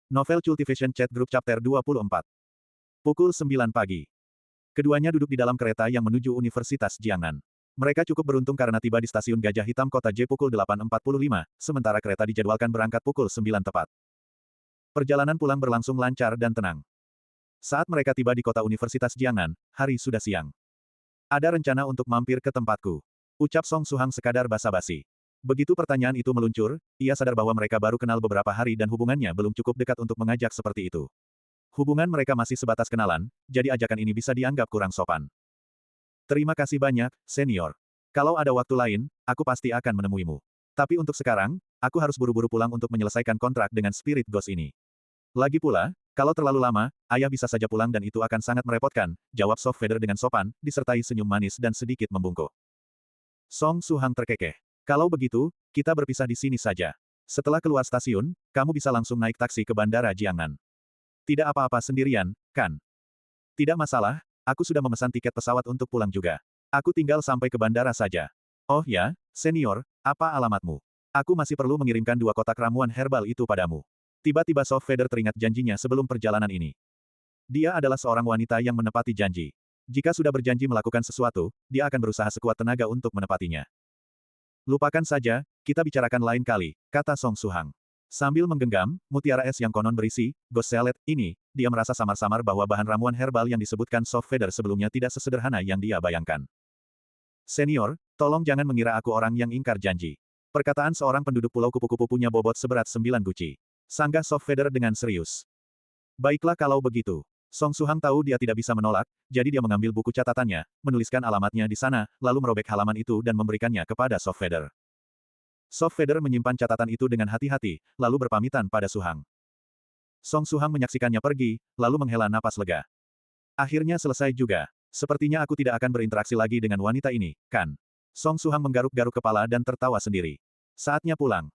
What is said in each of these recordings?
Novel Cultivation Chat Group Chapter 24. Pukul 9 pagi. Keduanya duduk di dalam kereta yang menuju Universitas Jiangnan. Mereka cukup beruntung karena tiba di stasiun Gajah Hitam Kota J pukul 8.45, sementara kereta dijadwalkan berangkat pukul 9 tepat. Perjalanan pulang berlangsung lancar dan tenang. Saat mereka tiba di kota Universitas Jiangnan, hari sudah siang. Ada rencana untuk mampir ke tempatku. Ucap Song Suhang sekadar basa-basi. Begitu pertanyaan itu meluncur, ia sadar bahwa mereka baru kenal beberapa hari dan hubungannya belum cukup dekat untuk mengajak seperti itu. Hubungan mereka masih sebatas kenalan, jadi ajakan ini bisa dianggap kurang sopan. Terima kasih banyak, senior. Kalau ada waktu lain, aku pasti akan menemuimu. Tapi untuk sekarang, aku harus buru-buru pulang untuk menyelesaikan kontrak dengan Spirit Ghost ini. Lagi pula, kalau terlalu lama, ayah bisa saja pulang dan itu akan sangat merepotkan, jawab Soft Feather dengan sopan, disertai senyum manis dan sedikit membungkuk. Song Suhang terkekeh. Kalau begitu, kita berpisah di sini saja. Setelah keluar stasiun, kamu bisa langsung naik taksi ke Bandara Jiangnan. Tidak apa-apa sendirian, kan? Tidak masalah, aku sudah memesan tiket pesawat untuk pulang juga. Aku tinggal sampai ke bandara saja. Oh ya, senior, apa alamatmu? Aku masih perlu mengirimkan 2 kotak ramuan herbal itu padamu. Tiba-tiba Soft Feather teringat janjinya sebelum perjalanan ini. Dia adalah seorang wanita yang menepati janji. Jika sudah berjanji melakukan sesuatu, dia akan berusaha sekuat tenaga untuk menepatinya. Lupakan saja, kita bicarakan lain kali, kata Song Suhang. Sambil menggenggam mutiara es yang konon berisi Ghost Salad ini, dia merasa samar-samar bahwa bahan ramuan herbal yang disebutkan Soft Feather sebelumnya tidak sesederhana yang dia bayangkan. Senior, tolong jangan mengira aku orang yang ingkar janji. Perkataan seorang penduduk pulau kupu-kupu punya bobot seberat 9 guci. Sanggah Soft Feather dengan serius. Baiklah kalau begitu. Song Suhang tahu dia tidak bisa menolak, jadi dia mengambil buku catatannya, menuliskan alamatnya di sana, lalu merobek halaman itu dan memberikannya kepada Soft Feather. Soft Feather menyimpan catatan itu dengan hati-hati, lalu berpamitan pada Suhang. Song Suhang menyaksikannya pergi, lalu menghela napas lega. Akhirnya selesai juga. Sepertinya aku tidak akan berinteraksi lagi dengan wanita ini, kan? Song Suhang menggaruk-garuk kepala dan tertawa sendiri. Saatnya pulang.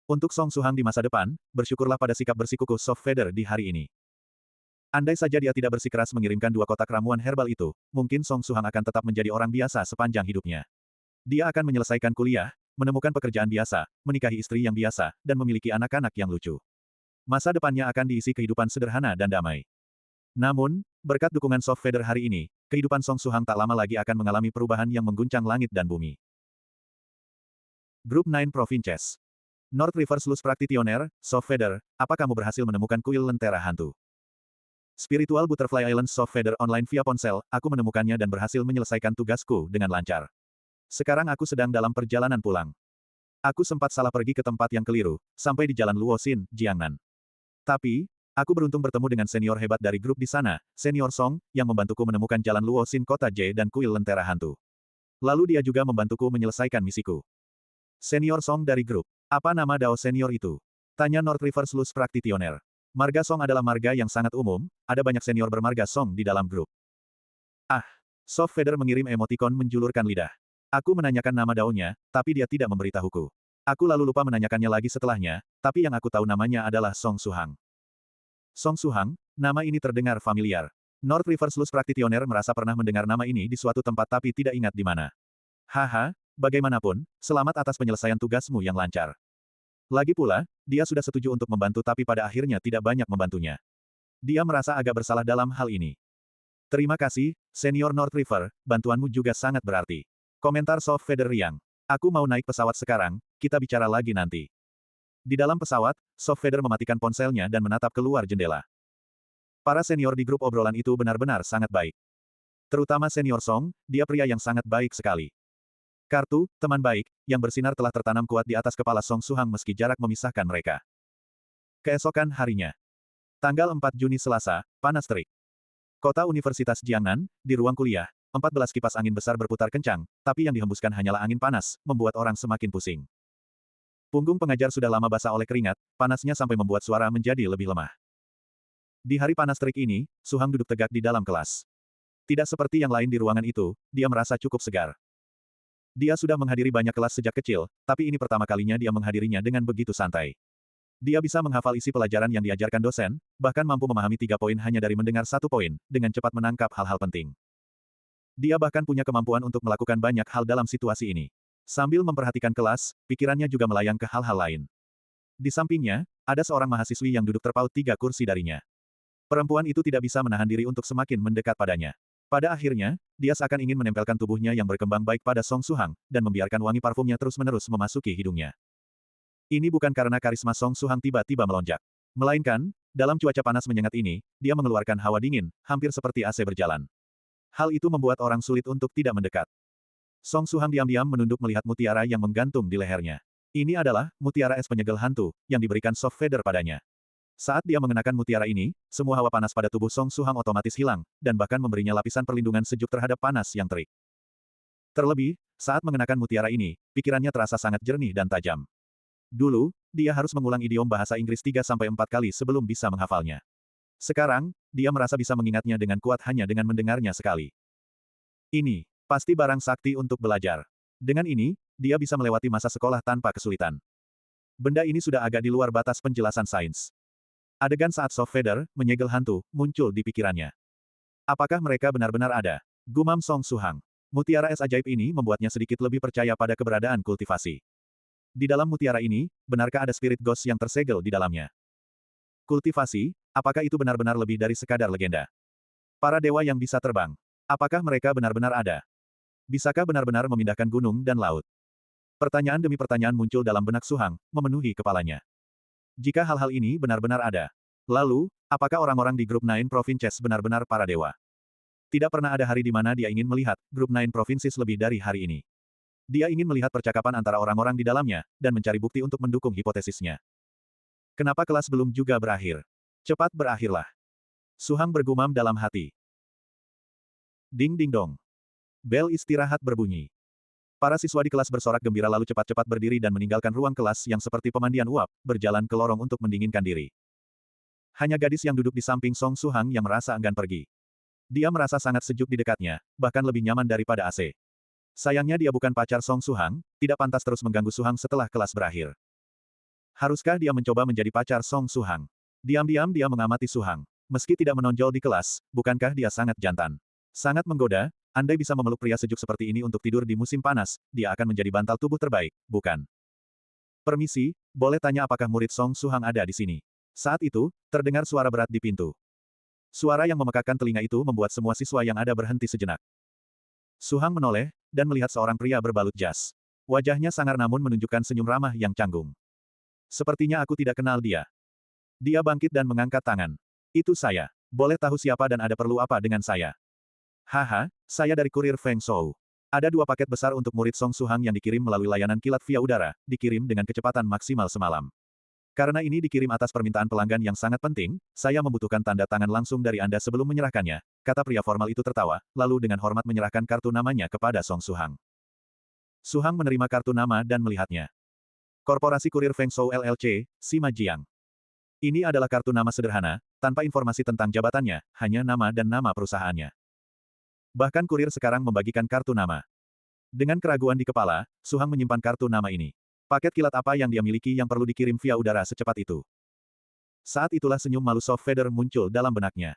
Untuk Song Suhang di masa depan, bersyukurlah pada sikap bersikukuh Soft Feather di hari ini. Andai saja dia tidak bersikeras mengirimkan 2 kotak ramuan herbal itu, mungkin Song Suhang akan tetap menjadi orang biasa sepanjang hidupnya. Dia akan menyelesaikan kuliah, menemukan pekerjaan biasa, menikahi istri yang biasa, dan memiliki anak-anak yang lucu. Masa depannya akan diisi kehidupan sederhana dan damai. Namun, berkat dukungan Soft Feather hari ini, kehidupan Song Suhang tak lama lagi akan mengalami perubahan yang mengguncang langit dan bumi. Grup 9 Provinces. North River Sluice Practitioner, Soft Feather, apa kamu berhasil menemukan kuil lentera hantu? Spiritual Butterfly Island Soft Feather online via ponsel, aku menemukannya dan berhasil menyelesaikan tugasku dengan lancar. Sekarang aku sedang dalam perjalanan pulang. Aku sempat salah pergi ke tempat yang keliru, sampai di Jalan Luoxin, Jiangnan. Tapi, aku beruntung bertemu dengan senior hebat dari grup di sana, Senior Song, yang membantuku menemukan Jalan Luoxin Kota J dan kuil lentera hantu. Lalu dia juga membantuku menyelesaikan misiku. Senior Song dari grup. Apa nama Dao senior itu? Tanya North River Sluice Practitioner. Marga Song adalah marga yang sangat umum, ada banyak senior bermarga Song di dalam grup. Ah, Soft Feather mengirim emotikon menjulurkan lidah. Aku menanyakan nama daunnya, tapi dia tidak memberitahuku. Aku lalu lupa menanyakannya lagi setelahnya, tapi yang aku tahu namanya adalah Song Suhang. Song Suhang, nama ini terdengar familiar. North River Sluice Practitioner merasa pernah mendengar nama ini di suatu tempat tapi tidak ingat di mana. Haha, bagaimanapun, selamat atas penyelesaian tugasmu yang lancar. Lagi pula, dia sudah setuju untuk membantu tapi pada akhirnya tidak banyak membantunya. Dia merasa agak bersalah dalam hal ini. Terima kasih, Senior North River, bantuanmu juga sangat berarti. Komentar Soft Feather riang. Aku mau naik pesawat sekarang, kita bicara lagi nanti. Di dalam pesawat, Soft Feather mematikan ponselnya dan menatap keluar jendela. Para senior di grup obrolan itu benar-benar sangat baik. Terutama Senior Song, dia pria yang sangat baik sekali. Kartu, teman baik, yang bersinar telah tertanam kuat di atas kepala Song Suhang meski jarak memisahkan mereka. Keesokan harinya. Tanggal 4 Juni Selasa, panas terik. Kota Universitas Jiangnan, di ruang kuliah, 14 kipas angin besar berputar kencang, tapi yang dihembuskan hanyalah angin panas, membuat orang semakin pusing. Punggung pengajar sudah lama basah oleh keringat, panasnya sampai membuat suara menjadi lebih lemah. Di hari panas terik ini, Suhang duduk tegak di dalam kelas. Tidak seperti yang lain di ruangan itu, dia merasa cukup segar. Dia sudah menghadiri banyak kelas sejak kecil, tapi ini pertama kalinya dia menghadirinya dengan begitu santai. Dia bisa menghafal isi pelajaran yang diajarkan dosen, bahkan mampu memahami 3 poin hanya dari mendengar 1 poin, dengan cepat menangkap hal-hal penting. Dia bahkan punya kemampuan untuk melakukan banyak hal dalam situasi ini. Sambil memperhatikan kelas, pikirannya juga melayang ke hal-hal lain. Di sampingnya, ada seorang mahasiswi yang duduk terpaut 3 kursi darinya. Perempuan itu tidak bisa menahan diri untuk semakin mendekat padanya. Pada akhirnya, dia seakan ingin menempelkan tubuhnya yang berkembang baik pada Song Suhang, dan membiarkan wangi parfumnya terus-menerus memasuki hidungnya. Ini bukan karena karisma Song Suhang tiba-tiba melonjak. Melainkan, dalam cuaca panas menyengat ini, dia mengeluarkan hawa dingin, hampir seperti AC berjalan. Hal itu membuat orang sulit untuk tidak mendekat. Song Suhang diam-diam menunduk melihat mutiara yang menggantung di lehernya. Ini adalah mutiara es penyegel hantu, yang diberikan Soft Feather padanya. Saat dia mengenakan mutiara ini, semua hawa panas pada tubuh Song Suhang otomatis hilang, dan bahkan memberinya lapisan perlindungan sejuk terhadap panas yang terik. Terlebih, saat mengenakan mutiara ini, pikirannya terasa sangat jernih dan tajam. Dulu, dia harus mengulang idiom bahasa Inggris 3-4 kali sebelum bisa menghafalnya. Sekarang, dia merasa bisa mengingatnya dengan kuat hanya dengan mendengarnya sekali. Ini, pasti barang sakti untuk belajar. Dengan ini, dia bisa melewati masa sekolah tanpa kesulitan. Benda ini sudah agak di luar batas penjelasan sains. Adegan saat Soft Feather, menyegel hantu, muncul di pikirannya. Apakah mereka benar-benar ada? Gumam Song Suhang. Mutiara es ajaib ini membuatnya sedikit lebih percaya pada keberadaan kultivasi. Di dalam mutiara ini, benarkah ada spirit ghost yang tersegel di dalamnya? Kultivasi, apakah itu benar-benar lebih dari sekadar legenda? Para dewa yang bisa terbang, apakah mereka benar-benar ada? Bisakah benar-benar memindahkan gunung dan laut? Pertanyaan demi pertanyaan muncul dalam benak Suhang, memenuhi kepalanya. Jika hal-hal ini benar-benar ada, lalu, apakah orang-orang di grup Nine Provinces benar-benar para dewa? Tidak pernah ada hari di mana dia ingin melihat grup Nine Provinces lebih dari hari ini. Dia ingin melihat percakapan antara orang-orang di dalamnya, dan mencari bukti untuk mendukung hipotesisnya. Kenapa kelas belum juga berakhir? Cepat berakhirlah. Suhang bergumam dalam hati. Ding ding dong. Bel istirahat berbunyi. Para siswa di kelas bersorak gembira lalu cepat-cepat berdiri dan meninggalkan ruang kelas yang seperti pemandian uap, berjalan ke lorong untuk mendinginkan diri. Hanya gadis yang duduk di samping Song Suhang yang merasa enggan pergi. Dia merasa sangat sejuk di dekatnya, bahkan lebih nyaman daripada AC. Sayangnya dia bukan pacar Song Suhang, tidak pantas terus mengganggu Suhang setelah kelas berakhir. Haruskah dia mencoba menjadi pacar Song Suhang? Diam-diam dia mengamati Suhang. Meski tidak menonjol di kelas, bukankah dia sangat jantan? Sangat menggoda, andai bisa memeluk pria sejuk seperti ini untuk tidur di musim panas, dia akan menjadi bantal tubuh terbaik, bukan? Permisi, boleh tanya apakah murid Song Suhang ada di sini? Saat itu, terdengar suara berat di pintu. Suara yang memekakkan telinga itu membuat semua siswa yang ada berhenti sejenak. Suhang menoleh, dan melihat seorang pria berbalut jas. Wajahnya sangar namun menunjukkan senyum ramah yang canggung. Sepertinya aku tidak kenal dia. Dia bangkit dan mengangkat tangan. Itu saya. Boleh tahu siapa dan ada perlu apa dengan saya? Haha, saya dari kurir Feng Shou. Ada 2 paket besar untuk murid Song Suhang yang dikirim melalui layanan kilat via udara, dikirim dengan kecepatan maksimal semalam. Karena ini dikirim atas permintaan pelanggan yang sangat penting, saya membutuhkan tanda tangan langsung dari Anda sebelum menyerahkannya, kata pria formal itu tertawa, lalu dengan hormat menyerahkan kartu namanya kepada Song Suhang. Suhang menerima kartu nama dan melihatnya. Korporasi Kurir Feng Shou LLC, Sima Jiang. Ini adalah kartu nama sederhana, tanpa informasi tentang jabatannya, hanya nama dan nama perusahaannya. Bahkan kurir sekarang membagikan kartu nama. Dengan keraguan di kepala, Suhang menyimpan kartu nama ini. Paket kilat apa yang dia miliki yang perlu dikirim via udara secepat itu? Saat itulah senyum malu Soft Feather muncul dalam benaknya.